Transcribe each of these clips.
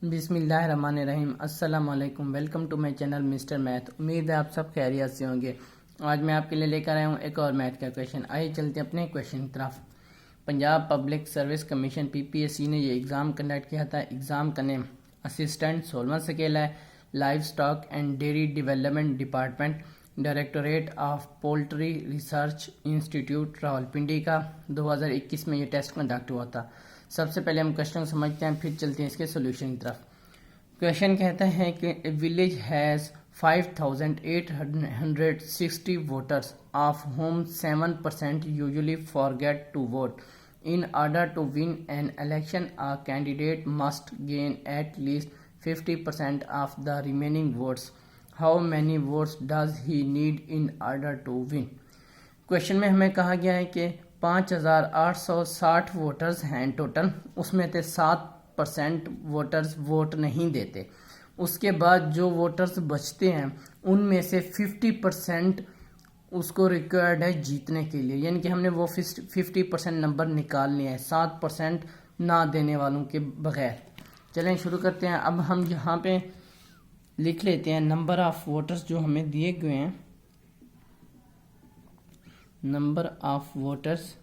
बिस्मिल्लाहिर्रहमानिर्रहीम। अस्सलाम वालेकुम। Welcome to my channel mister math. उम्मीद है आप सब खैरियत से होंगे। आज मैं आपके लिए लेकर आया हूँ एक और मैथ का क्वेश्चन। आइए चलते हैं अपने क्वेश्चन की तरफ। Punjab public service commission PPSC ने ये एग्ज़ाम कंडक्ट किया था। एग्ज़ाम का नेम असिस्टेंट 16वां स्केल है। Live stock and dairy development department, directorate of poultry research institute Rawalpindi का 2021 में ये टेस्ट कंडक्ट हुआ था। सबसे पहले हम क्वेश्चन समझते हैं, फिर चलते हैं इसके सोल्यूशन की तरफ। क्वेश्चन कहता है कि village has 5860 voters of whom 7% usually forget to vote. In order to win an election, a candidate must gain at least 50% of the remaining votes. How many votes does he need in order to win? Question में हमें कहा गया है कि 5860 voters हैं total, उसमें से 7% voters vote नहीं देते। उसके बाद जो वोटर्स बचते हैं उनमें से 50% उसको रिक्वायर्ड है जीतने के लिए, यानी कि हमने वो 50% नंबर निकालने हैं 7% ना देने वालों के बगैर। चलें शुरू करते हैं। अब हम यहाँ पे लिख लेते हैं नंबर ऑफ वोटर्स जो हमें दिए गए हैं। नंबर ऑफ वोटर्स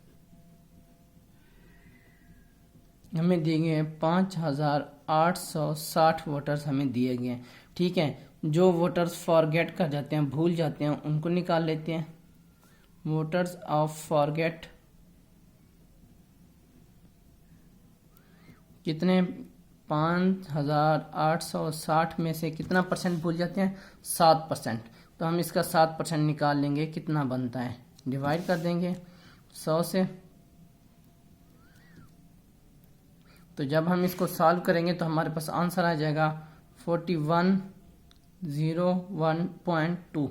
हमें दिए गए हैं 5860 वोटर्स हमें दिए गए हैं। ठीक है, जो वोटर्स फॉरगेट कर जाते हैं, भूल जाते हैं, उनको निकाल लेते हैं। वोटर्स ऑफ फॉरगेट कितने, 5860 में से कितना परसेंट भूल जाते हैं, 7%। तो हम इसका 7% निकाल लेंगे, कितना बनता है, डिवाइड कर देंगे 100 से। तो जब हम इसको सॉल्व करेंगे तो हमारे पास आंसर आ जाएगा 4101.2।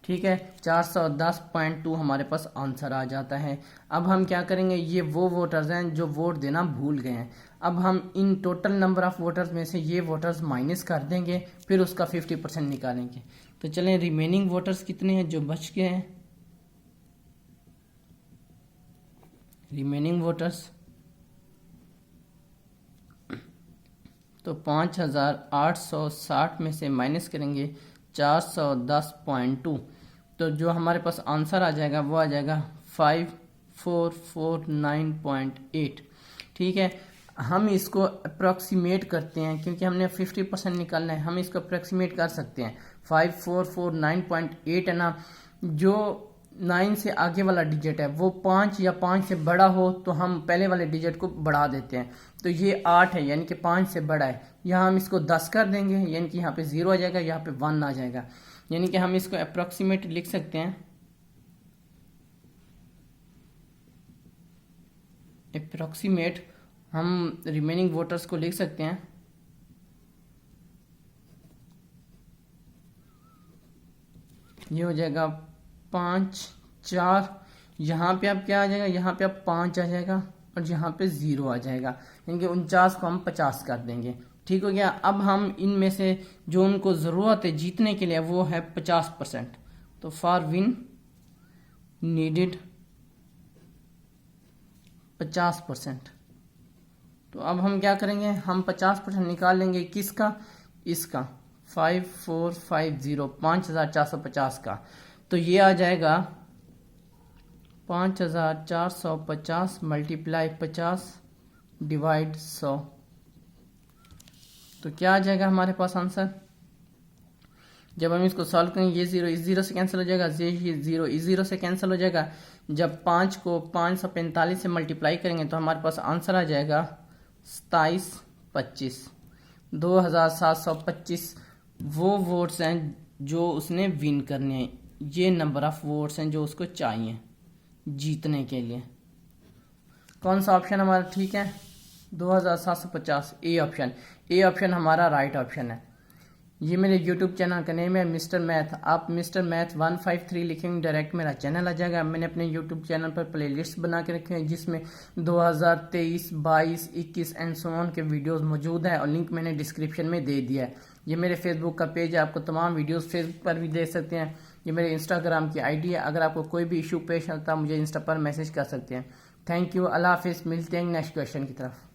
ठीक है, 410.2 हमारे पास आंसर आ जाता है। अब हम क्या करेंगे, ये वो वोटर्स हैं जो वोट देना भूल गए हैं। अब हम in total number of voters में से ये वोटर्स माइनस कर देंगे, फिर उसका 50% निकालेंगे। तो चलें, रिमेनिंग वोटर्स कितने हैं जो बच गए हैं। रिमेनिंग वोटर्स तो 5860 में से माइनस करेंगे 410.2, तो जो हमारे पास आंसर आ जाएगा वो आ जाएगा 5449.8। ठीक है, हम इसको अप्रॉक्सीमेट करते हैं क्योंकि हमने 50% निकालना है। हम इसको अप्रॉक्सीमेट कर सकते हैं। 5449.8 है ना, जो 9 से आगे वाला डिजिट है वो 5 या 5 से बड़ा हो तो हम पहले वाले डिजिट को बढ़ा देते हैं। तो ये 8 है, यानी कि 5 से बड़ा है। यहाँ हम इसको 10 कर देंगे, यानी कि यहाँ पे 0 आ जाएगा, यहाँ पे 1 आ जाएगा। यानी कि हम इसको अप्रोक्सीमेट लिख सकते हैं। अप्रोक्सीमेट हम रिमेनिंग वोटर्स को लिख सकते हैं। ये हो जाएगा 5 4, यहाँ पे अब क्या आ जाएगा, यहाँ पे अब 5 आ जाएगा और यहाँ पे 0 आ जाएगा, यानी कि 49 को हम 50 कर देंगे। ठीक हो गया। अब हम इनमें से जो उनको ज़रूरत है जीतने के लिए वो है 50%। तो फॉर विन नीडेड 50%। तो अब हम क्या करेंगे, हम 50% निकाल लेंगे किसका, इसका 5450 5450 का। तो ये आ जाएगा 5450 मल्टीप्लाई 50 डिवाइड 100। तो क्या आ जाएगा हमारे पास आंसर। जब हम इसको सॉल्व करेंगे ये 0 इस 0 से कैंसिल हो जाएगा, ये 0 इस 0 से कैंसिल हो जाएगा। जब 5 को 545 से मल्टीप्लाई करेंगे तो हमारे पास आंसर आ जाएगा 2725। 2725 वो वोट्स हैं जो उसने विन करने हैं। ये नंबर ऑफ वोट्स हैं जो उसको चाहिए जीतने के लिए। कौन सा ऑप्शन हमारा ठीक है, 2750, ए ऑप्शन। ए ऑप्शन हमारा राइट ऑप्शन है। ये मेरे यूट्यूब चैनल का नेम है मिस्टर मैथ। आप मिस्टर मैथ 153 लिखेंगे डायरेक्ट मेरा चैनल आ जाएगा। मैंने अपने यूट्यूब चैनल पर प्लेलिस्ट बना के रखे हैं जिसमें 2023, 22, 21 एंड सो ऑन के वीडियोस मौजूद हैं और लिंक मैंने डिस्क्रिप्शन में दे दिया है। ये मेरे फेसबुक का पेज है, आपको तमाम वीडियोस फेसबुक पर भी देख सकते हैं। ये मेरे इंस्टाग्राम की आईडी है। अगर आपको कोई भी इशू पेश आता है मुझे इंस्टा पर मैसेज कर सकते हैं। थैंक यू, अल्लाह हाफिज़। मिलते हैं नेक्स्ट क्वेश्चन की तरफ।